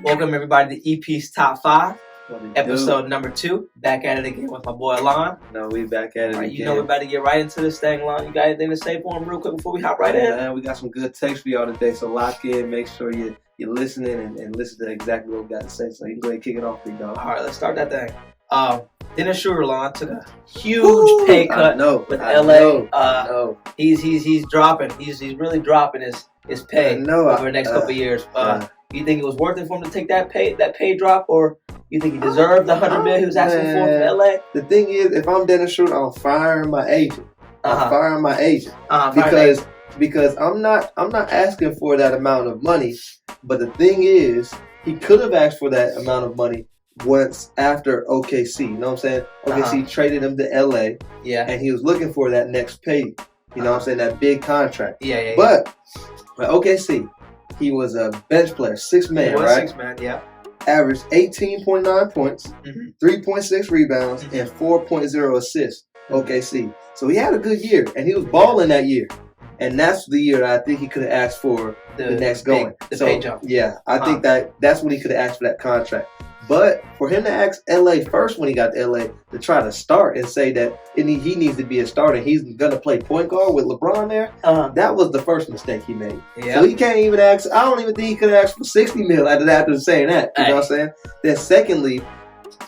Welcome everybody to EP's Top 5, episode number 2. Back at it again with my boy Alon. No, we back at it again. You know we're about to get right into this thing, Alon. You got anything to say for him real quick before we hop right in? Man, we got some good takes for y'all today, so lock in. Make sure you're listening and listen to exactly what we got to say. So you can go ahead and kick it off, big dog. All right, let's start that thing. Dennis Schroder, Alon, took a huge pay cut with LA. He's dropping. He's really dropping his pay over the next couple of years. You think it was worth it for him to take that pay drop, or you think he deserved the $100 million he was asking for from LA? The thing is, if I'm Dennis Schroder, I'm firing my agent. Because I'm not asking for that amount of money. But the thing is, he could have asked for that amount of money once after OKC. You know what I'm saying? OKC traded him to LA. Yeah. And he was looking for that next pay. You know what I'm saying? That big contract. Yeah. But with OKC, he was a bench player, six man, right? 6-man, yeah. Averaged 18.9 points, 3.6 rebounds, and 4.0 assists. OKC. So he had a good year, and he was balling that year. And that's the year I think he could have asked for the next going. The pay jump. Yeah, I think that's when he could have asked for that contract. But for him to ask LA first when he got to LA to try to start and say that he needs to be a starter, he's going to play point guard with LeBron there, that was the first mistake he made. Yeah. So he can't even ask. I don't even think he could have asked for $60 million after saying that. You know what I'm saying? Then secondly,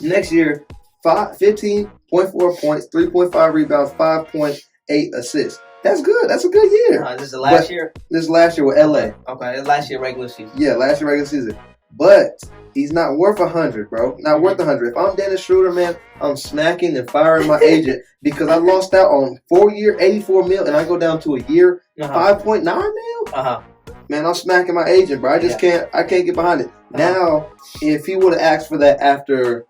next year, 15.4 points, 3.5 rebounds, 5.8 assists. That's good. That's a good year. This is the last year? This is last year with LA. Okay, this is last year regular season. Yeah, last year regular season. But he's not worth 100, bro. Not worth 100. If I'm Dennis Schroder, man, I'm smacking and firing my agent because I lost out on 4-year, $84 million, and I go down to a year, $5.9 million. Man, I'm smacking my agent, bro. I just can't get behind it. Now, if he would have asked for that after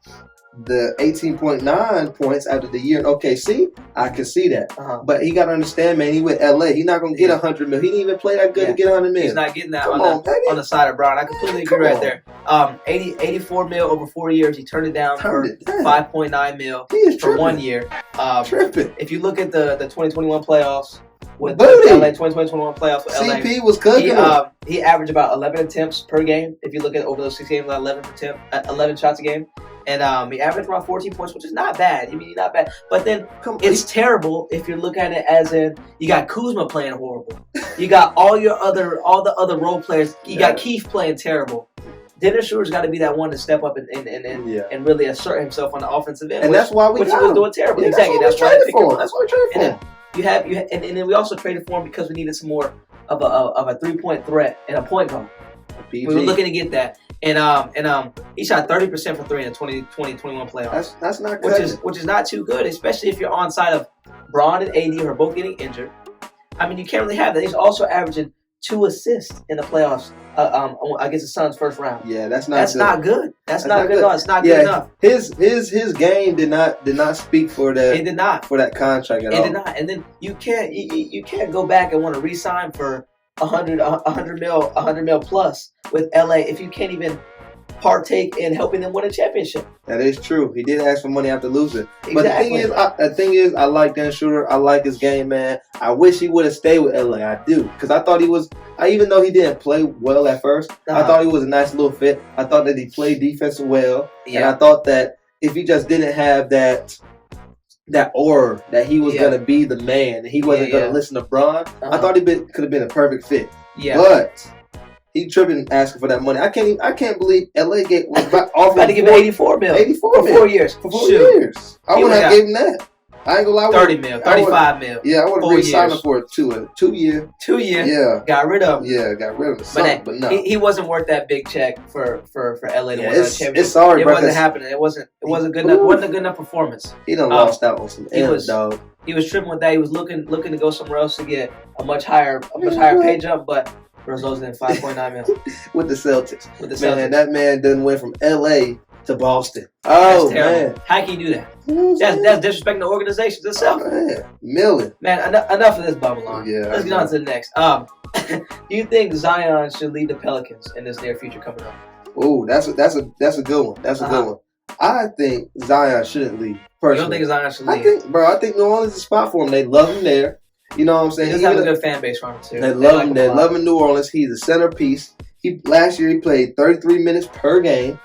the 18.9 points after the year in OKC, I can see that. But he got to understand, man, he with LA. He's not going to get $100 million. He didn't even play that good to get $100 million. He's not getting that on the side of Brown. I completely agree right there. $84 million over 4 years. He turned it down for $5.9 million for 1 year. Tripping. If you look at the 2021 playoffs, with Booty. LA 2021 playoffs with LA, CP was cooking. He averaged about 11 attempts per game. If you look at over those 6 games, 11 shots a game. And he averaged around 14 points, which is not bad. I mean, not bad. But then it's terrible if you look at it as in you got Kuzma playing horrible. You got all the other role players. You got Keith playing terrible. Dennis Schroder's got to be that one to step up and really assert himself on the offensive end. And that's why we got him. He was doing terrible. Yeah, exactly. That's why we traded for him. And then we also traded for him because we needed some more of a 3-point threat and a point guard. We were looking to get that. And he shot 30% from 3 in the 2020-21 playoffs. That's not good. Which is not too good, especially if you're on side of Braun and AD who are both getting injured. I mean, you can't really have that. He's also averaging 2 assists in the playoffs against the Suns first round. Yeah, that's not good. That's not good at all. It's not good enough. His game did not speak for that. It did not for that contract at all. It did not. And then you can't go back and want to re-sign for $100 mil plus with LA if you can't even partake in helping them win a championship. That is true. He did ask for money after losing. Exactly. But the thing is, I like Dennis Schroder. I like his game, man. I wish he would have stayed with LA. I do, because I thought he was. Even though he didn't play well at first, I thought he was a nice little fit. I thought that he played defense well, and I thought that if he just didn't have that aura that he was going to be the man, and he wasn't going to listen to Braun, I thought he could have been a perfect fit. Yeah. But he tripping asking for that money. I can't believe LA was about to give him $84 million for 4 years. For 4 years. I wouldn't have given that. I ain't gonna lie. $30 million, $35 million. Yeah, I would have re-signed him for a 2 year. 2 year. Yeah. Got rid of him. Yeah, got rid of him. But no. He wasn't worth that big check for LA to win a championship. It's sorry, bro. It wasn't happening. It wasn't good enough. It wasn't a good enough performance. He done lost out on some M's, dog. He was tripping with that. He was looking to go somewhere else to get a much higher pay jump, but results in $5.9 million with the Celtics. Man, that man done went from LA to Boston. Oh man, how can you do that? That's disrespecting the organization itself. Oh, man. Million. Man, enough of this Babylon. Yeah. Let's get on to the next. Do you think Zion should lead the Pelicans in this near future coming up? Oh, that's a good one. That's a good one. I think Zion shouldn't leave. Personally. You don't think Zion should leave? I think New Orleans is a spot for him. They love him there. You know what I'm saying? He does have a good fan base for him too. They love him. They love him in New Orleans. He's the centerpiece. Last year he played 33 minutes per game.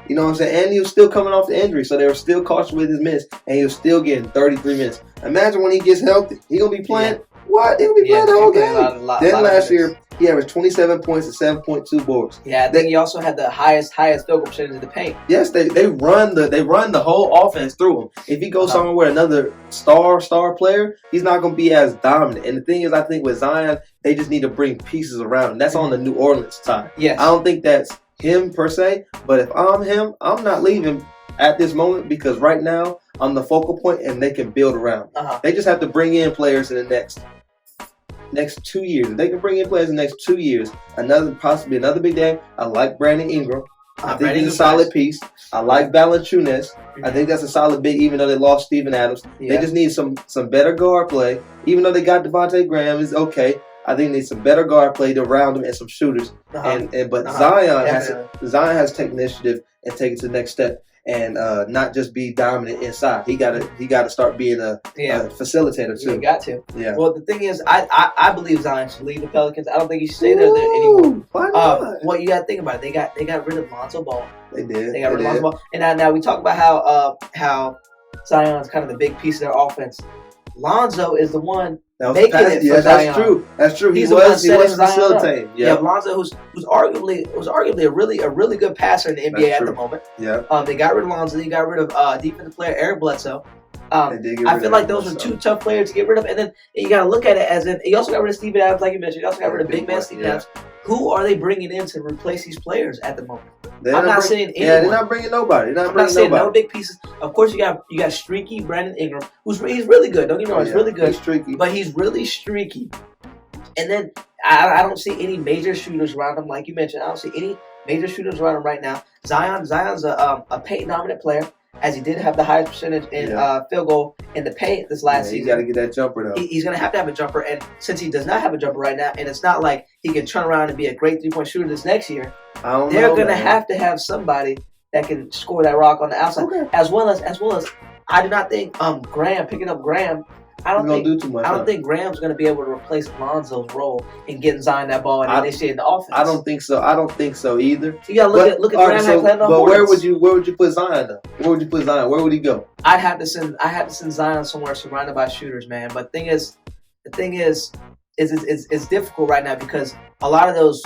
You know what I'm saying? And he was still coming off the injury, so they were still cautious with his minutes, and he was still getting 33 minutes. Imagine when he gets healthy, he gonna be playing. Yeah. What? He gonna be playing the whole game. Then last year he averaged 27 points and 7.2 boards. Yeah, I think he also had the highest field goal percentage in the paint. Yes, they run the whole offense through him. If he goes somewhere with another star player, he's not gonna be as dominant. And the thing is, I think with Zion, they just need to bring pieces around him. That's on the New Orleans side. Yes. I don't think that's him per se, but if I'm him, I'm not leaving at this moment because right now I'm the focal point and they can build around. They just have to bring in players in the next 2 years. If they can bring in players in the next 2 years, possibly another big day. I like Brandon Ingram. I think he's a solid piece. I like Valanciunas. I think that's a solid big, even though they lost Steven Adams. Yeah. They just need some better guard play. Even though they got Devontae Graham, is okay. I think they need some better guard play around them and some shooters. But Zion has to take initiative and take it to the next step and not just be dominant inside. He got to start being a facilitator too. He got to. Yeah. Well, the thing is, I believe Zion should leave the Pelicans. I don't think he should stay there anymore. Why not? Well, you got to think about it. They got rid of Lonzo Ball. They did. They got rid of Lonzo Ball. And now we talk about how Zion's kind of the big piece of their offense. Lonzo is the one making it for Zion. That's true. He was facilitating. Yeah, Lonzo, who's arguably a really good passer in the NBA at the moment. Yeah. They got rid of Lonzo. They got rid of defensive player Eric Bledsoe. I feel like those were two tough players to get rid of. And then you got to look at it as if you also got rid of Steven Adams, like you mentioned. You also got rid of big man Steven Adams. Who are they bringing in to replace these players at the moment? I'm not saying anyone. Yeah, they're not bringing nobody. I'm not saying no big pieces. Of course, you got streaky Brandon Ingram, he's really good. Don't get me wrong, he's really good. He's streaky, but he's really streaky. And then I don't see any major shooters around him, like you mentioned. I don't see any major shooters around him right now. Zion's a paint dominant player, as he did have the highest percentage in field goal in the paint this last season. He's got to get that jumper though. He's going to have a jumper, and since he does not have a jumper right now, and it's not like he can turn around and be a great 3-point shooter this next year, they're going to have somebody that can score that rock on the outside, as well as I do not think picking up Graham. I don't think Graham's going to be able to replace Lonzo's role in getting Zion that ball and initiating the offense. I don't think so either. So you got to look at Graham playing on. But where would you put Zion though? Where would you put Zion? Where would he go? I'd have to send Zion somewhere surrounded by shooters, man. But the thing is it's difficult right now because a lot of those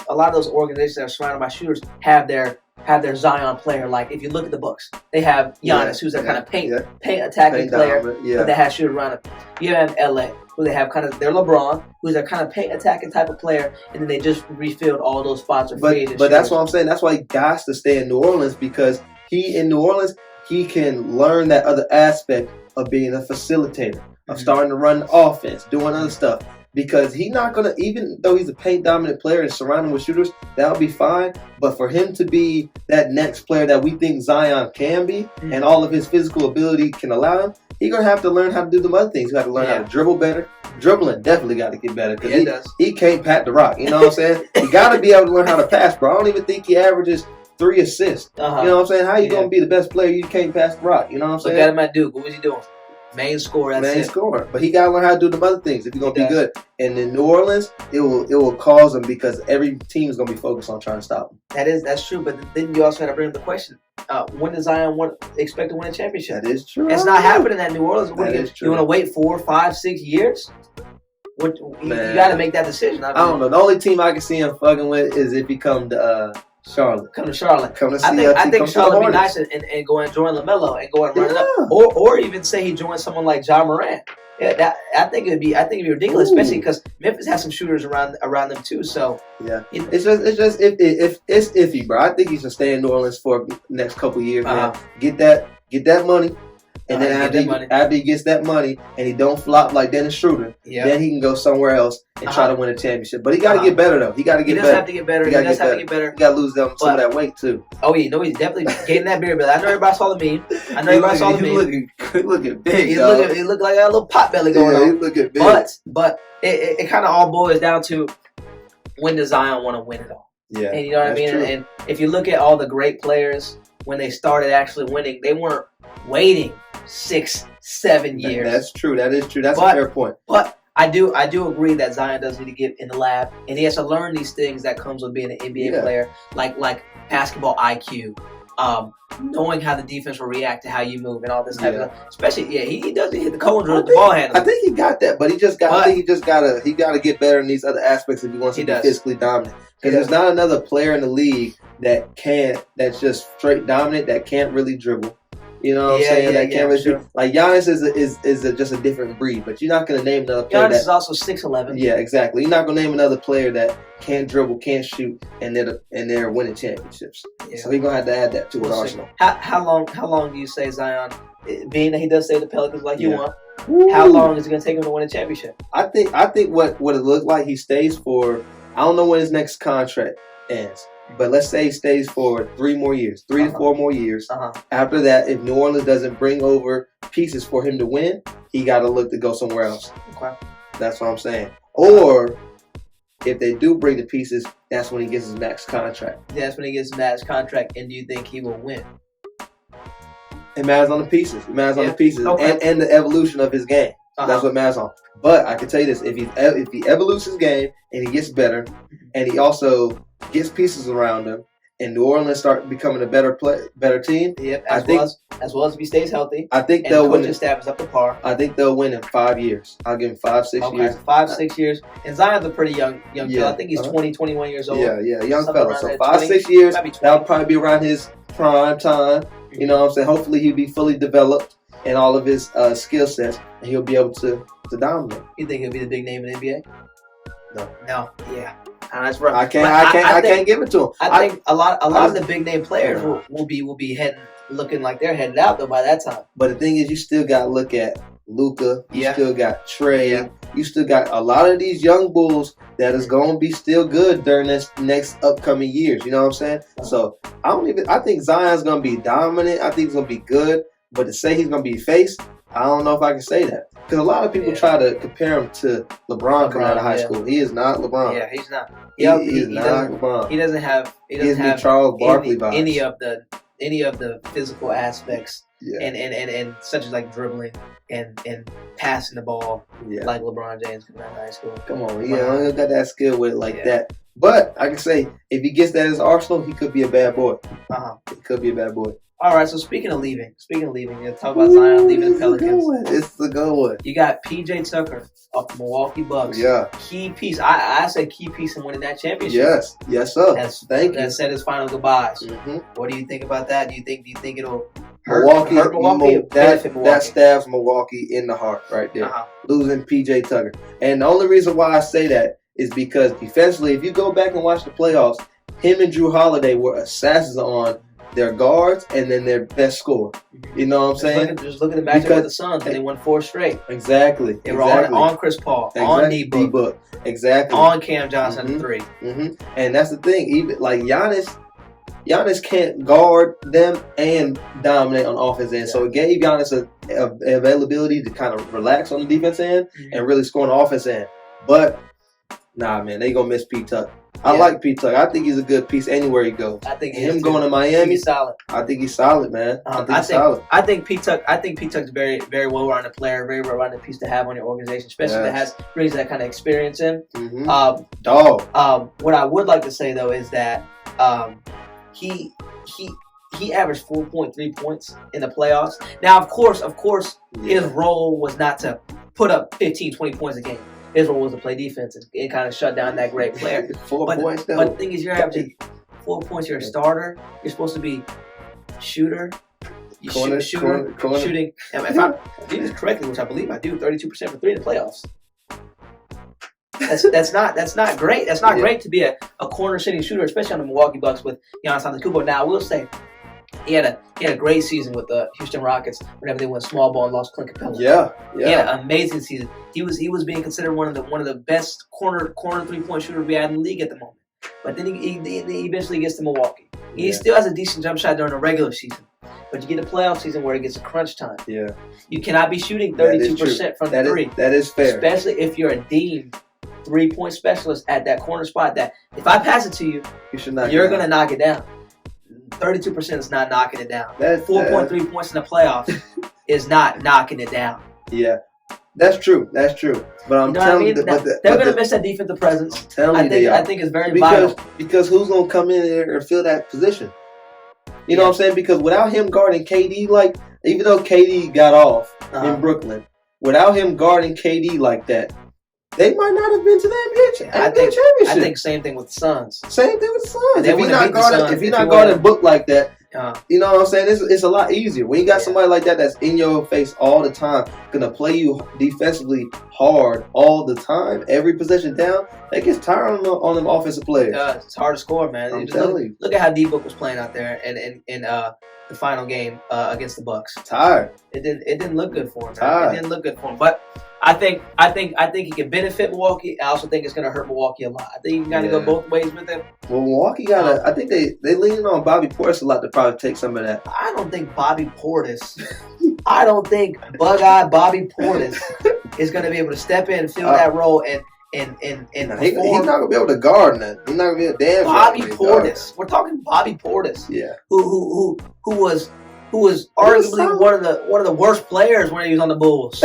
organizations that are surrounded by shooters have their Zion player. Like if you look at the Bucks, they have Giannis, who's their kind of paint attacking player, but they have shooter around him. You have LA, who they have kind of their LeBron, who's their kind of paint attacking type of player, and then they just refilled all those spots with free agent But that's what I'm saying. That's why he got to stay in New Orleans because in New Orleans he can learn that other aspect of being a facilitator, of starting to run the offense, doing other stuff. Because he's not going to, even though he's a paint dominant player and surrounded with shooters, that'll be fine. But for him to be that next player that we think Zion can be and all of his physical ability can allow him, he's going to have to learn how to do the other things. He's got to learn how to dribble better. Dribbling definitely got to get better because he can't pat the rock. You know what I'm saying? You got to be able to learn how to pass, bro. I don't even think he averages 3 assists. You know what I'm saying? How you going to be the best player you can't pass the rock? You know what I'm saying? Look at him at Duke. What was he doing? Main scorer. Main scorer. But he got to learn how to do the other things if he's going to be good. And in New Orleans, it will cause him because every team is going to be focused on trying to stop him. That's true. But then you also got to bring up the question. When does Zion expect to win a championship? That is true. It's not happening at New Orleans. True. You want to wait 4, 5, 6 years? You got to make that decision. I don't know. The only team I can see him fucking with is if he come to Charlotte. Come to Charlotte. I think Charlotte would be nice and go and join LaMelo and go and run it up, or even say he joins someone like Ja Morant. Yeah, I think it'd be ridiculous, especially because Memphis has some shooters around them too. So it's just it's iffy, bro. I think he should stay in New Orleans for the next couple years, man. Get that money. And then after he gets that money and he don't flop like Dennis Schroder, then he can go somewhere else and try to win a championship. But he got to get better, though. He got to get better. He does have to get better. He does have to get better. He got to lose some of that weight, too. Oh, yeah. No, he's definitely getting that beard, brother. I know everybody saw the meme. He looking big, He look like a little pot belly going on. He looking big. But it kind of all boils down to when does Zion want to win it all? Yeah. And you know what I mean? True. And if you look at all the great players, when they started actually winning, they weren't waiting 6, 7 years. That's true. That is true. That's a fair point. But I do agree that Zion does need to get in the lab, and he has to learn these things that comes with being an NBA player, like basketball IQ, knowing how the defense will react to how you move and all this type of stuff. Especially, he doesn't hit the cone drill with the ball handle. I think he got that, but I think he just gotta get better in these other aspects if he wants to be physically dominant. Because there's not another player in the league that's just straight dominant that can't really dribble. You know what I'm saying? That can't really dribble. Like Giannis is just a different breed, but you're not gonna name another player. Giannis is also 6'11". Yeah, exactly. You're not gonna name another player that can't dribble, can't shoot, and they're winning championships. Yeah. So he's gonna have to add that to his arsenal. How long do you say Zion, being that he does stay with the Pelicans like you want? How long is it gonna take him to win a championship? I think what it looked like he stays for. I don't know when his next contract ends, but let's say he stays for 3 more years, 3 to 4 more years. After that, if New Orleans doesn't bring over pieces for him to win, he got to look to go somewhere else. Okay. That's what I'm saying. Or if they do bring the pieces, that's when he gets his max contract. That's when he gets his max contract, and do you think he will win? It matters on the pieces. It matters on the pieces and the evolution of his game. That's what matters on. But I can tell you this: if he evolutes his game and he gets better, and he also gets pieces around him, and New Orleans start becoming a better team. Yep, as well as if he stays healthy. I think they'll win. The staff is up to par. I think they'll win in 5 years. I'll give him 5-6 years. 5-6 years. And Zion's a pretty young fella. I think he's 20-21 years old. Yeah, young fella. So 5-6 years. That'll probably be around his prime time. You know what I'm saying? Hopefully he'll be fully developed in all of his skill sets, and he'll be able to dominate. You think he'll be the big name in the NBA? No. Yeah. That's rough. I can't give it to him. I think a lot of the big name players will be looking like they're headed out though by that time. But the thing is, you still got to look at Luka. You still got Trae. Yeah. You still got a lot of these young bulls that is going to be still good during this next upcoming years. You know what I'm saying? So I think Zion's going to be dominant. I think he's going to be good. But to say he's going to be face, I don't know if I can say that. Because a lot of people try to compare him to LeBron coming out of high school. He is not LeBron. Yeah, he's not. He is not LeBron. He doesn't have Charles Barkley vibes. any of the physical aspects and such as like dribbling and passing the ball like LeBron James coming out of high school. Come on, he don't got that skill with it like that. But I can say if he gets that in his arsenal, he could be a bad boy. He could be a bad boy. All right, so speaking of leaving, you talk about Zion leaving the Pelicans. It's the good one. You got P.J. Tucker of the Milwaukee Bucks. Yeah. Key piece. I said key piece in winning that championship. Yes, sir. Thank you. That said his final goodbyes. Mm-hmm. What do you think about that? Do you think it'll hurt Milwaukee? That stabs Milwaukee in the heart right there. Losing P.J. Tucker. And the only reason why I say that is because defensively, if you go back and watch the playoffs, him and Drew Holiday were assassins on their guards and then their best scorer. You know what I'm saying? Just look at the matchup with the Suns, and they won 4 straight. Exactly. They were on Chris Paul, on D-Book. Exactly. On Cam Johnson at 3. Mm-hmm. And that's the thing. Even like Giannis can't guard them and dominate on offense end. So it gave Giannis a availability to kind of relax on the defense end and really score on the offense end. But nah, man, they gonna miss P. Tuck. I like P. Tuck. I think he's a good piece anywhere he goes. I think him going to Miami. He's solid. I think he's solid, man. I think P. Tuck's very, very well rounded player, very well rounded piece to have on your organization, especially that brings that kind of experience in. Mm-hmm. What I would like to say though is that he averaged 4.3 points in the playoffs. Now, of course, his role was not to put up 15, 20 points a game. His role was to play defense and kind of shut down that great player. 4 points, though. But the thing is, you're averaging 4 points. You're a starter. You're supposed to be shooter. Shooting. And if I do this correctly, which I believe I do, 32% for 3 in the playoffs. That's not great. That's not great to be a corner sitting shooter, especially on the Milwaukee Bucks with Giannis Antetokounmpo. Now, I will say, he had a great season with the Houston Rockets whenever they went small ball and lost Clint Capella. Yeah. He had an amazing season. He was being considered one of the best corner 3-point shooters we had in the league at the moment. But then he eventually gets to Milwaukee. He still has a decent jump shot during the regular season. But you get a playoff season where it gets a crunch time. Yeah. You cannot be shooting 32% from the 3. That is fair. Especially if you're a deemed 3-point specialist at that corner spot that if I pass it to you, you're going to knock it down. 32% is not knocking it down. 4.3 points in the playoffs is not knocking it down. Yeah. That's true. But I'm You know what I telling mean? you, They're going to miss that defensive presence. I think it's very because vital. because who's gonna come in there and fill that position? You know what I'm saying? Because without him guarding KD, like even though KD got off in Brooklyn, without him guarding KD like that, they might not have been to the NBA championship. I think same thing with the Suns. Same thing with the Suns. If you're not guarding Book like that, you know what I'm saying? It's a lot easier when you got somebody like that that's in your face all the time, gonna play you defensively hard all the time, every possession down. That gets tiring on them offensive players. It's hard to score, man. I'm telling you. Look at how D-Book was playing out there in the final game against the Bucks. Tired. It didn't look good for him. Tired. It didn't look good for him. But I think he can benefit Milwaukee. I also think it's going to hurt Milwaukee a lot. I think you got to go both ways with him. Well, Milwaukee got I think they leaning on Bobby Portis a lot to probably take some of that. I don't think Bobby Portis. I don't think bug-eyed Bobby Portis is going to be able to step in and fill that role and he's not gonna be able to guard that. He's not gonna be a damn Bobby Portis. We're talking Bobby Portis. Yeah. Who was arguably one of the worst players when he was on the Bulls.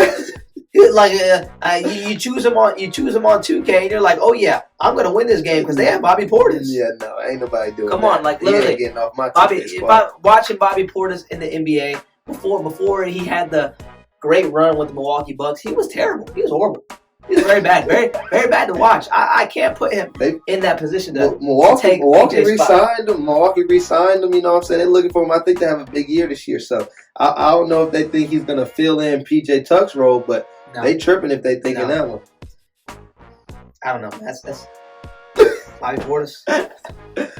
Like you choose him on 2K and you're like, oh yeah, I'm gonna win this game because they have Bobby Portis. Yeah, no, ain't nobody doing Come that. on, like literally getting off my Bobby. If I'm watching Bobby Portis in the NBA before he had the great run with the Milwaukee Bucks, he was terrible. He was horrible. He was very bad, very very bad to watch. I can't put him in that position to take Milwaukee re-signed him. Milwaukee re-signed him. You know what I'm saying? They're looking for him. I think they have a big year this year. So I don't know if they think he's gonna fill in PJ Tuck's role, but they tripping if they thinking that one. I don't know. That's Bobby Portis.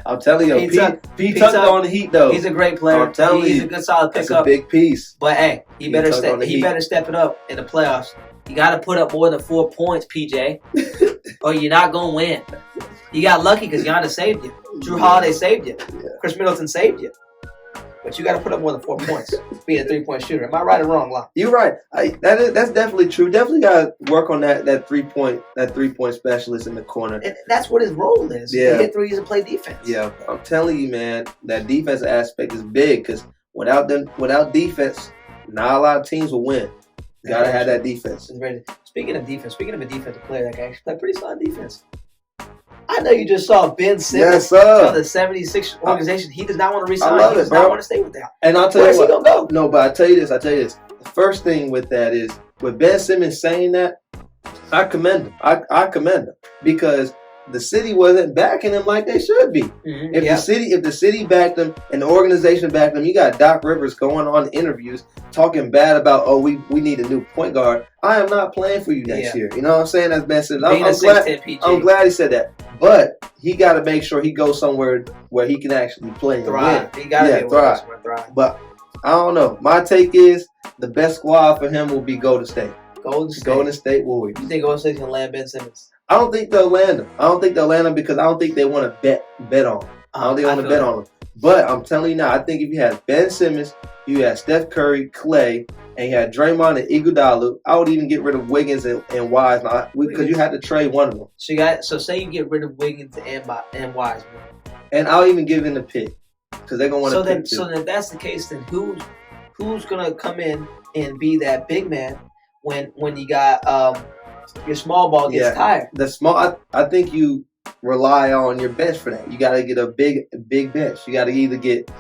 I'm telling you, P Tuck on the Heat though. He's a great player. I'm telling you, he's a good solid pickup. That's a big piece. But hey, he better step it up in the playoffs. You got to put up more than 4 points, PJ, or you're not gonna win. You got lucky because Giannis saved you. Drew Holiday saved you. Yeah. Chris Middleton saved you. But you got to put up more than 4 points being a 3-point shooter. Am I right or wrong, Lon? You're right. That's definitely true. Definitely got to work on that 3-point specialist in the corner. And that's what his role is. Yeah. To hit threes and play defense. Yeah, I'm telling you, man, that defense aspect is big because without defense, not a lot of teams will win. You got to have that defense. Speaking of a defensive player that can actually play pretty solid defense. I know you just saw Ben Simmons tell the 76 organization he does not want to resign. He does not want to stay with them. And I'll tell you what. Where's he going to go? No, but I tell you this. The first thing with that is, with Ben Simmons saying that, I commend him. I commend him because the city wasn't backing him like they should be. Mm-hmm. If the city backed him and the organization backed him, you got Doc Rivers going on interviews talking bad about, we need a new point guard. I am not playing for you next year. You know what I'm saying? That's Ben Simmons. I'm glad he said that. But he got to make sure he goes somewhere where he can actually play and thrive. win. He got to thrive. But I don't know. My take is the best squad for him will be Golden State. Golden State Warriors. You think Golden State's going to land Ben Simmons? I don't think they'll land him. Because I don't think they want to bet on him. I don't think they want to bet on him. But I'm telling you now, I think if you had Ben Simmons, you had Steph Curry, Clay, and you had Draymond and Iguodala, I would even get rid of Wiggins and Wiseman because you had to trade one of them. So say you get rid of Wiggins and Wiseman, and I'll even give in the pick because they're gonna want to pick too. So then, if that's the case, then who's gonna come in and be that big man when you got your small ball gets tired? I think you rely on your bench for that. You got to get a big bench. You got to either get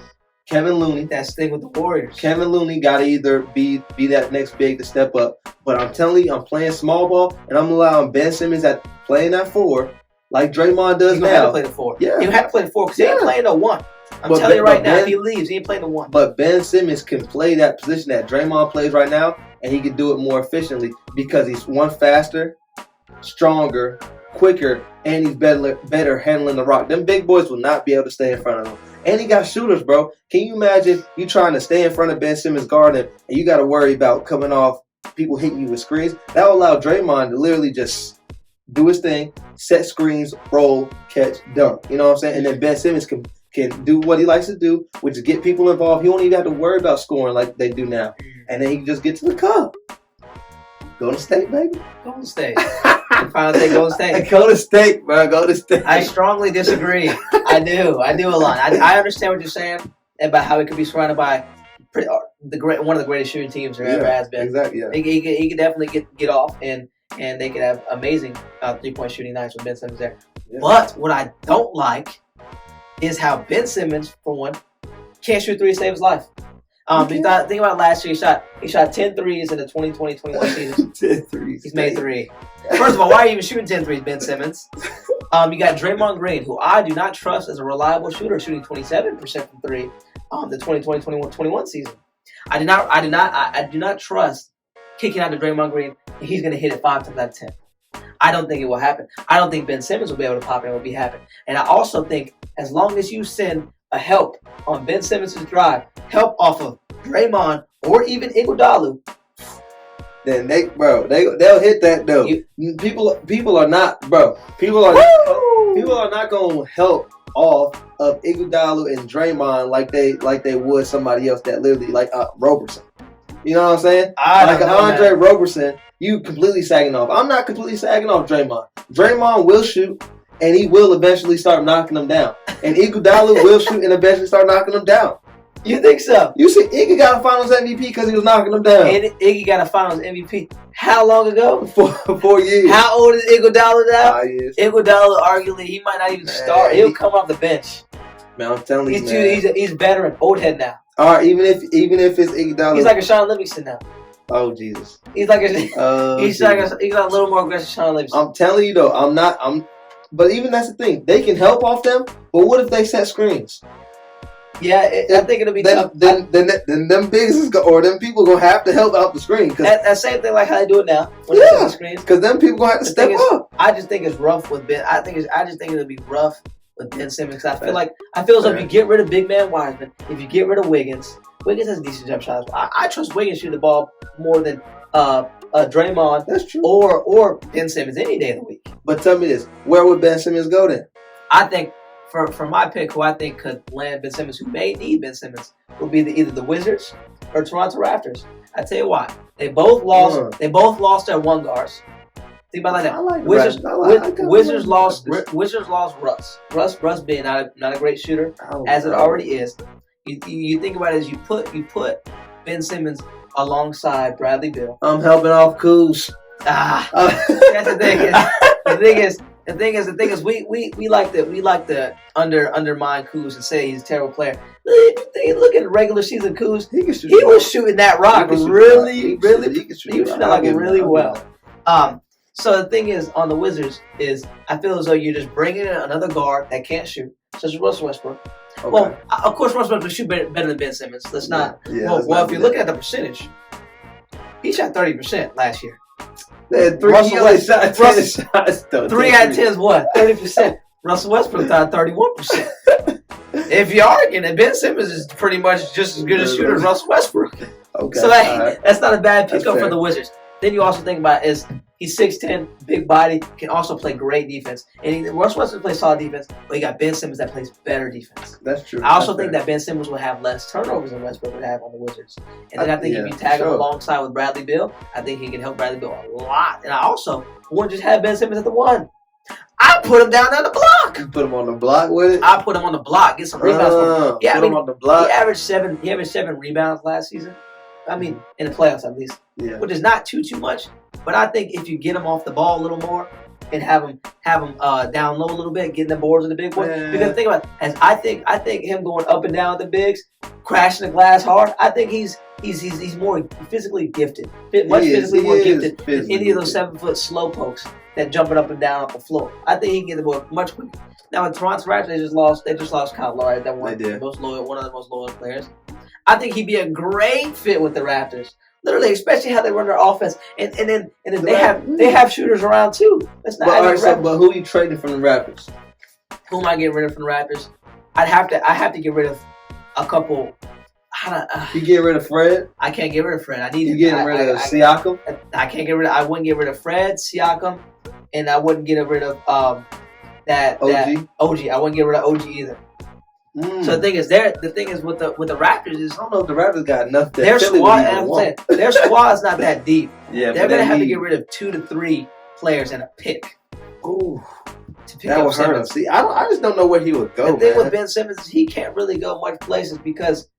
Kevin Looney. That's the thing with the Warriors. Kevin Looney got to either be that next big to step up. But I'm telling you, I'm playing small ball, and I'm allowing Ben Simmons playing that 4 like Draymond does now. You have to play the 4. Yeah. You have to play the 4 because he ain't playing the 1. I'm telling you right now, if he leaves, he ain't playing the 1. But Ben Simmons can play that position that Draymond plays right now, and he can do it more efficiently because he's faster, stronger, quicker, and he's better handling the rock. Them big boys will not be able to stay in front of him. And he got shooters, bro. Can you imagine you trying to stay in front of Ben Simmons guarding and you got to worry about coming off people hitting you with screens? That will allow Draymond to literally just do his thing, set screens, roll, catch, dunk. You know what I'm saying? And then Ben Simmons can do what he likes to do, which is get people involved. He won't even have to worry about scoring like they do now. And then he can just get to the cup. Golden State, baby. Golden State. Finally say Golden State. Golden State, bro. Golden State. I strongly disagree. I do a lot. I understand what you're saying about how he could be surrounded by one of the greatest shooting teams there ever has been. Exactly. Yeah. He could definitely get off, and they could have amazing 3-point shooting nights with Ben Simmons there. Yeah. But what I don't like is how Ben Simmons, for one, can't shoot threes to save his life. Think about last year. He shot 10 threes in the 2020-21 season. 10 threes. He's made 3. First of all, why are you even shooting 10 threes, Ben Simmons? You got Draymond Green, who I do not trust as a reliable shooter, shooting 27% from 3 the 2020-21 season. I do not trust kicking out to Draymond Green. He's going to hit it 5 times out of 10. I don't think it will happen. I don't think Ben Simmons will be able to pop it. It will be happen. And I also think as long as you send a help on Ben Simmons' drive, help off of Draymond or even Iguodala, then they'll hit that though. People are not gonna help off of Iguodala and Draymond like they would somebody else that literally like Roberson. You know what I'm saying? Andre Roberson, you completely sagging off. I'm not completely sagging off Draymond. Draymond will shoot, and he will eventually start knocking them down. And Iguodala will shoot and eventually start knocking them down. You think so? You see, Iggy got a Finals MVP because he was knocking them down. And Iggy got a Finals MVP. How long ago? 4 years. How old is Iguodala now? 5 years. Iguodala, arguably, he might not even start. He'll come off the bench. Man, I'm telling you, he's veteran, old head now. All right, even if it's Iguodala, he's like a Sean Livingston now. Oh Jesus. He's like he's a little more aggressive Sean Livingston. I'm telling you though, but even that's the thing. They can help off them, but what if they set screens? Yeah, I think it'll be tough. Then them bigs or them people gonna have to help out the screen. That same thing like how they do it now. When they set the screens. Because them people gonna have to step up. I just think it's rough with Ben. I just think it'll be rough with Ben Simmons. I feel as though if you get rid of big man Wiseman, if you get rid of Wiggins has decent jump shots. I trust Wiggins shooting the ball more than Draymond. That's true. Or Ben Simmons any day of the week. But tell me this: where would Ben Simmons go then? I think for my pick, who I think could land Ben Simmons, who may need Ben Simmons, will be either the Wizards or Toronto Raptors. I tell you why. They both lost. They both lost their one guards. Think about that. Wizards lost Russ. Russ being not a great shooter as it already is. You think about it as you put Ben Simmons alongside Bradley Beal. I'm helping off Kuz. That's the thing. The thing is, we like to undermine Kuz and say he's a terrible player. Look at the regular season Kuz. He was shooting that rock really. He was shooting that like really well. So the thing is, on the Wizards is I feel as though you're just bringing in another guard that can't shoot, such as Russell Westbrook. Okay. Well, of course, Russell Westbrook shoot better than Ben Simmons. Let's not. Yeah, well, if you're looking at the percentage, he shot 30% last year. Man, 3 out of 10 is what? 30%. Russell Westbrook shot 31%. If you're arguing that Ben Simmons is pretty much just as good a shooter as Russell Westbrook. Okay. So that's not a bad pickup for the Wizards. Then you also think about is he's 6'10", big body, can also play great defense. And Russell Westbrook plays solid defense, but you got Ben Simmons that plays better defense. That's true. I also think that Ben Simmons will have less turnovers than Westbrook would have on the Wizards. And then I think if you tag him alongside with Bradley Beal, I think he can help Bradley Beal a lot. And I also wouldn't just have Ben Simmons at the 1. I put him down on the block. You put him on the block with it? I put him on the block, get some rebounds from him. Yeah, put him on the block. He averaged 7 rebounds last season. I mean, in the playoffs at least. Yeah. Which is not too much. But I think if you get him off the ball a little more and have him down low a little bit, getting the boards of the big boys. Yeah. Because think about it, as I think him going up and down with the bigs, crashing the glass hard. I think he's more physically gifted, physically more gifted than any of those 7-foot slow pokes that jumping up and down off the floor. I think he can get the ball much quicker. Now in Toronto Raptors, they just lost Kyle Lowry, that one of the most loyal players. I think he'd be a great fit with the Raptors. Literally, especially how they run their offense, and then they have shooters around too. That's not. But who are you trading from the Raptors? Who am I getting rid of from the Raptors? I have to get rid of a couple. You get rid of Fred? I can't get rid of Fred. You getting rid of Siakam? I can't get rid of. I wouldn't get rid of Fred, Siakam, and I wouldn't get rid of that OG. I wouldn't get rid of OG either. So the thing is with the Raptors is I don't know if the Raptors got enough. Their squad is not that deep. Yeah, they're gonna have to get rid of 2 to 3 players and a pick. Ooh, to pick up Simmons. See, I just don't know where he would go. The thing with Ben Simmons is he can't really go much places because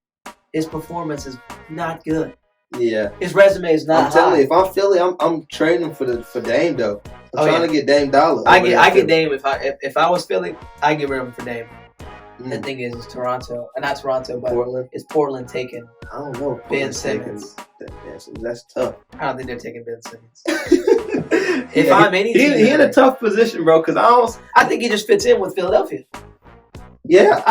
his performance is not good. Yeah. His resume is not I'm telling high. you, if I'm Philly, I'm trading for Dame though. I'm trying to get Dame Dollar. I get Dame if I was Philly, I get rid of him for Dame. The Mm. thing is Toronto, not Toronto, but Portland. it's Portland taking I don't know. Ben Simmons. That's tough. I don't think they're taking Ben Simmons. If I'm any team, he in a tough position, bro. Because I think he just fits in with Philadelphia. Yeah,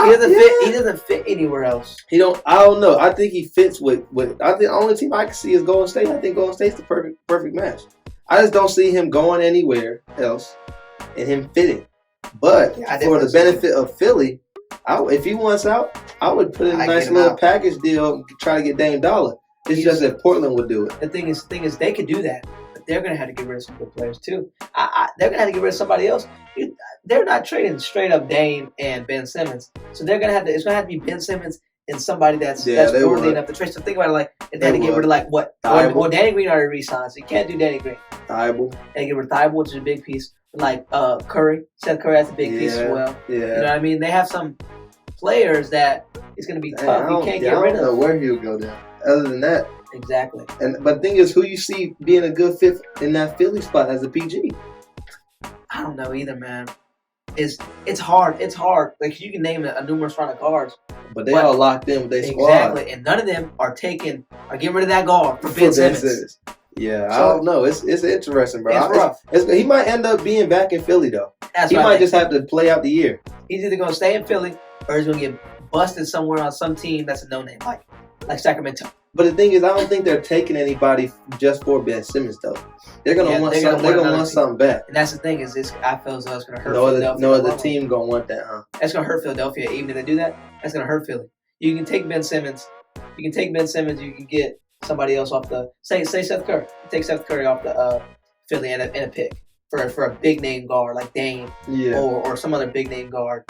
He doesn't fit anywhere else. I don't know. I think he fits with. I think the only team I can see is Golden State. I think Golden State's the perfect match. I just don't see him going anywhere else and him fitting. But for the benefit of Philly, if he wants out, I would put in a nice little package deal and try to get Dame Dollar. It's just that Portland would do it. The thing is, they could do that, but they're going to have to get rid of some good players too. They're going to have to get rid of somebody else. They're not trading straight up Dame and Ben Simmons, so they're going to have to. It's going to have to be Ben Simmons and somebody that's worthy enough to trade. So think about it, like if they had to get rid of like what? Well, Danny Green already re-signed, so you can't do Danny Green. Thibault. They get rid of Thibault, which is a big piece. Like Curry, Seth Curry, that's a big piece as well. Yeah. You know what I mean? They have some players that it's going to be tough. You can't get rid of. I don't know where he'll go down. Other than that. Exactly. But the thing is, who you see being a good fit in that Philly spot as a PG? I don't know either, man. It's hard. It's hard. Like you can name a numerous round of guards, but they all locked in with their squad. Exactly, and none of them are getting rid of that guard for Ben Simmons. Yeah, I don't know. It's interesting, bro. It's rough. He might end up being back in Philly though. He might just have to play out the year. He's either gonna stay in Philly or he's gonna get busted somewhere on some team that's a no-name, like Sacramento. But the thing is, I don't think they're taking anybody just for Ben Simmons, though. They're gonna want something back. And that's the thing I feel as though it's gonna hurt. No other team gonna want that, huh? That's gonna hurt Philadelphia. Even if they do that, that's gonna hurt Philly. You can take Ben Simmons. You can get somebody else off the say Seth Curry. You take Seth Curry off the Philly and a pick for a big name guard like Dame, or some other big name guard.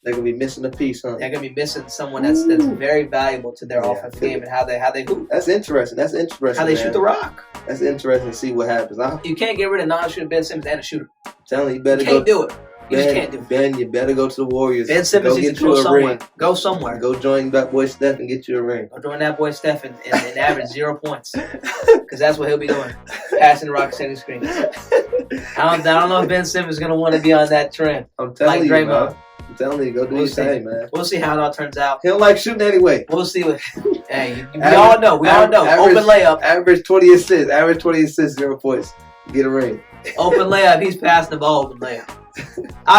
They're gonna be missing a piece, huh? They're gonna be missing someone that's very valuable to their offensive game and how they hoop. That's interesting. How they shoot the rock. That's interesting to see what happens. You can't get rid of non-shooter Ben Simmons and a shooter. I'm telling you, better can't do it. You just can't do it. Ben, you better go to the Warriors. Ben Simmons needs to go somewhere. Ring. Go somewhere. Go join that boy Steph and get you a ring. Go join that boy Steph and average 0 points. Because that's what he'll be doing. Passing the rock, setting screens. I don't know if Ben Simmons is going to want to be on that trend. I'm telling you, Draymond. man. I'm telling you, go do your thing, man. We'll see how it all turns out. He don't like shooting anyway. We'll see what. Hey, we all know. Open layup. Average 20 assists, 0 points. Get a ring. Open layup. He's passing the ball. Open layup.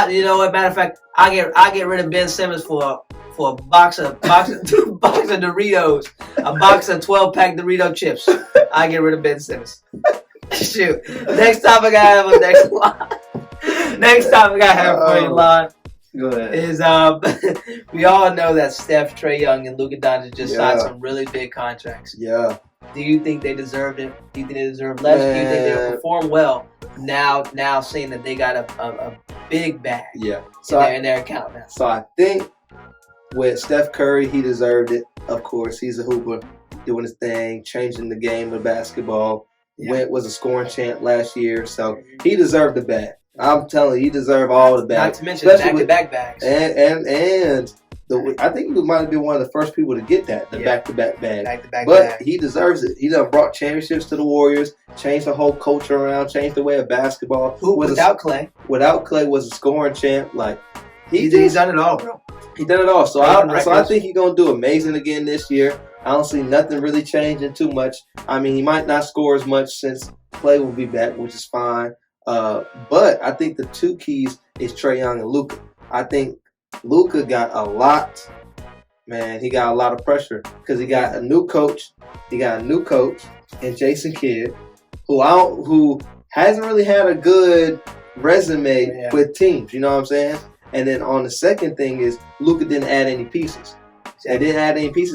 You know what? Matter of fact, I get rid of Ben Simmons for a box of Doritos, a box of 12-pack Dorito chips. I get rid of Ben Simmons. Shoot. Next topic I have for you, Lon. Go ahead. Is we all know that Steph, Trae Young, and Luka Doncic just signed some really big contracts. Yeah. Do you think they deserved it? Do you think they deserve less? Do you think they perform well? Now seeing that they got a big bag in their account now. So I think with Steph Curry, he deserved it. Of course, he's a hooper, doing his thing, changing the game of basketball. Yeah. Was a scoring champ last year, so he deserved the bag. I'm telling you, he deserved all the bags. Not to mention back-to-back bags. And I think he might have been one of the first people to get the back-to-back bag. Back-to-back but bag. He deserves it. He done brought championships to the Warriors, changed the whole culture around, changed the way of basketball. Without Clay. Without Clay was a scoring champ. Like he's done it all, bro. He done it all. So I think he's gonna do amazing again this year. I don't see nothing really changing too much. I mean, he might not score as much since Clay will be back, which is fine. But I think the two keys is Trae Young and Luka. I think Luka got a lot. Man, he got a lot of pressure because he got a new coach. He got a new coach in Jason Kidd, who hasn't really had a good resume with teams. You know what I'm saying? And then on the second thing is Luka didn't add any pieces.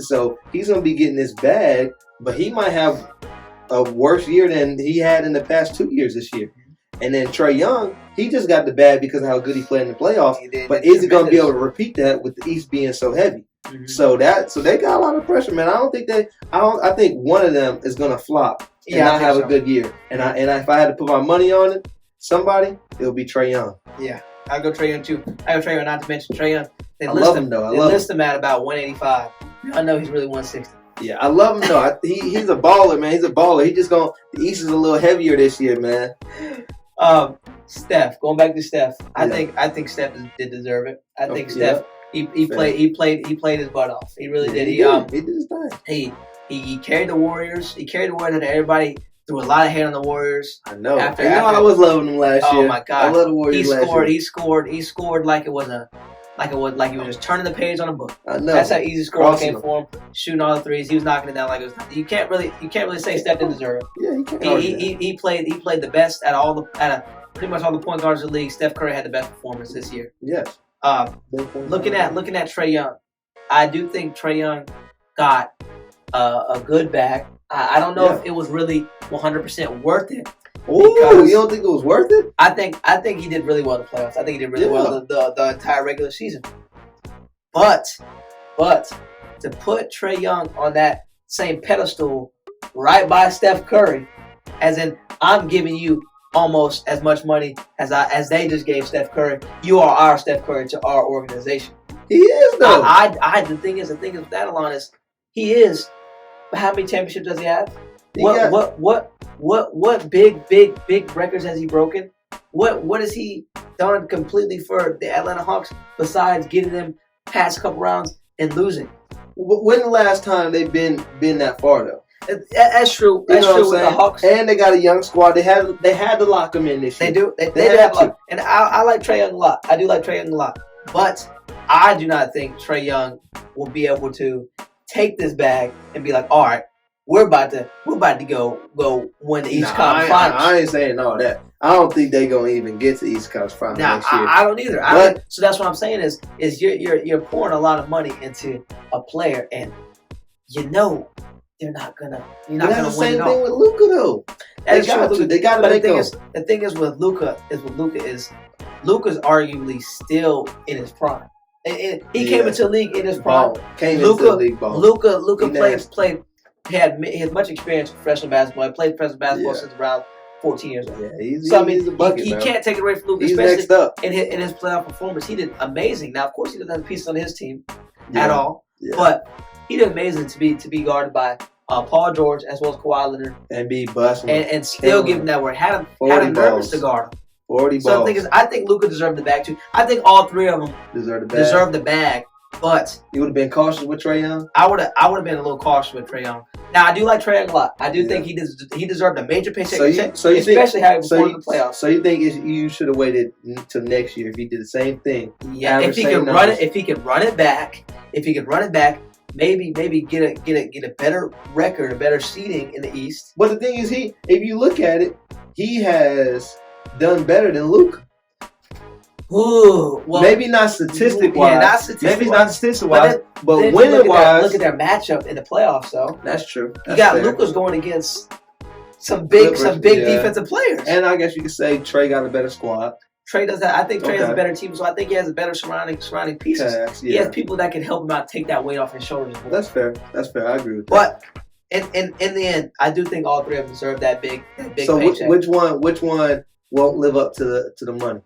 So he's gonna be getting this bag, but he might have a worse year than he had in the past 2 years this year. And then Trae Young, he just got the bag because of how good he played in the playoffs. But is he going to be able to repeat that with the East being so heavy? Mm-hmm. So they got a lot of pressure, man. I think one of them is going to flop and not have a good year. And if I had to put my money on it, it'll be Trae Young. Yeah, I'll go Trae Young too. I go Trae Young, not to mention Trae Young. They love him though. They list him at about 185. I know he's really 160. Yeah, I love him though. He's a baller, man. He's a baller. He just the East is a little heavier this year, man. Steph. Going back to Steph, I think Steph did deserve it. I think Steph. He played his butt off. He really did. He did his thing. He carried the Warriors. He carried the Warriors, and everybody threw a lot of hate on the Warriors. I know. I was loving them last year. Oh my God! I love the Warriors last year. He scored like it was he was just turning the page on a book. I know. That's how easy scoring came for him. Shooting all the threes, he was knocking it down like it was nothing. You can't really say Steph didn't deserve it. Yeah, you can't. He played the best out of pretty much all the point guards in the league. Steph Curry had the best performance this year. Yes. Looking at Trae Young, I do think Trae Young got a good bag. I don't know if it was really 100% worth it. Ooh, you don't think it was worth it? I think he did really well in the playoffs. I think he did really well the entire regular season. But to put Trae Young on that same pedestal right by Steph Curry, as in I'm giving you almost as much money as they just gave Steph Curry. You are our Steph Curry to our organization. He is though. The thing is with that Alon is he is. But how many championships does he have? What big records has he broken? What has he done completely for the Atlanta Hawks besides getting them past a couple rounds and losing? When the last time they've been that far though? That's true. That's true with the Hawks. And they got a young squad. They had to lock them in this year. They do. They have to. And I like Trae Young a lot. I do like Trae Young a lot. But I do not think Trae Young will be able to take this bag and be like, all right, we're about to go win the East Conference Finals. I ain't saying all that. I don't think they're gonna even get to East Conference Finals next year. I don't either. So that's what I'm saying is you're pouring a lot of money into a player, and you know you're not gonna win it all. That's the same thing with Luka though. They got to make it. The thing is with Luka Luka's arguably still in his prime. He came into the league in his prime. Luka played. He had much experience in professional basketball. He played professional basketball since around 14 years old. Yeah, he's a bucket, he can't take it away from Luka, especially in his playoff performance. He did amazing. Now, of course, he doesn't have pieces on his team at all, but he did amazing to be guarded by Paul George as well as Kawhi Leonard and be busting and still giving that work. Had him nervous to guard him. 40 balls. So the thing is, I think Luka deserved the bag too. I think all three of them deserve the bag. But you would have been cautious with Trae Young. I would have been a little cautious with Trae Young. Now I do like Trae Young a lot. I do think he deserved a major paycheck, especially how he performed in the playoffs. So you think you should have waited till next year if he did the same thing? Yeah, if he could run it back, maybe get a better record, a better seeding in the East. But the thing is, if you look at it, he has done better than Luka. Ooh, well, maybe not statistic-wise. Maybe not statistic-wise, but winning-wise. Look at their matchup in the playoffs, though. That's true. You got Luka's going against some big defensive players. And I guess you could say Trae got a better squad. Trae does that. I think Trae has a better team, so I think he has a better surrounding pieces. He has people that can help him out, take that weight off his shoulders. That's fair. I agree with that. But in the end, I do think all three of them deserve that big paycheck. So which one won't live up to the money?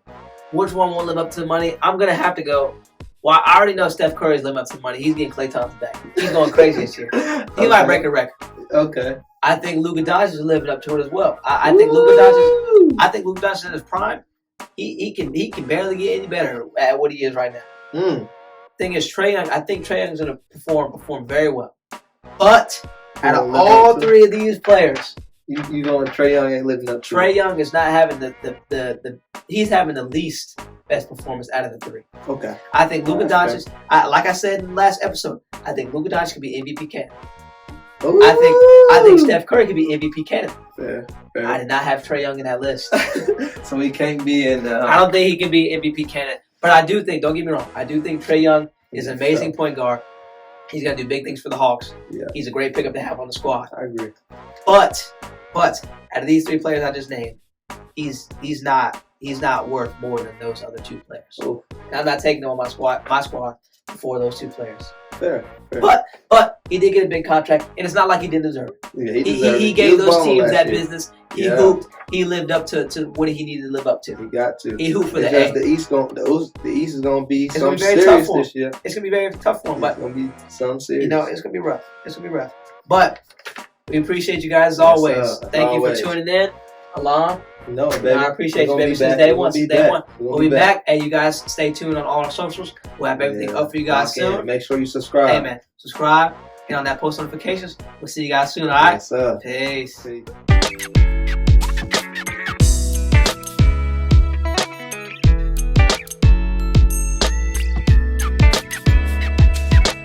Which one won't live up to the money? I'm going to have to go. Well, I already know Steph Curry's living up to the money. He's getting Klay Thompson back. He's going crazy this year. He might break a record. Okay. I think Luka Doncic is living up to it as well. I think Luka Doncic in his prime, he can barely get any better at what he is right now. Thing is, Trae Young, I think Trae Young is going to perform very well. But out of all three of these players, you going Trae Young ain't living up to Trae Young is not having he's having the least best performance out of the three. Okay. I think Luka Doncic, like I said in the last episode, I think Luka Doncic could be MVP candidate. Ooh. I think Steph Curry could be MVP candidate. Fair. I did not have Trae Young in that list. So he can't be in I don't think he can be MVP candidate. But I do think, don't get me wrong, I do think Trae Young is an amazing point guard. He's going to do big things for the Hawks. Yeah. He's a great pickup to have on the squad. I agree. But out of these three players I just named, he's not worth more than those other two players. Ooh. I'm not taking him on my squad, for those two players. Fair. But he did get a big contract, and it's not like he didn't deserve it. Yeah, he gave those teams that year. business. He hooped. He lived up to what he needed to live up to. He got to. He hooped for the A. The East is gonna be something very serious tough for him. this year. It's gonna be very tough for him, but it's gonna be something serious. it's gonna be rough. It's gonna be rough. But we appreciate you guys as always. Thank you for tuning in. Alon. No, baby. I appreciate you, baby. Since day one. We'll be back. And you guys stay tuned on all our socials. We'll have everything up for you guys soon. Make sure you subscribe. Hey, man. Subscribe. Hit on that post notifications. We'll see you guys soon, all right? Yes, sir. Peace. Peace.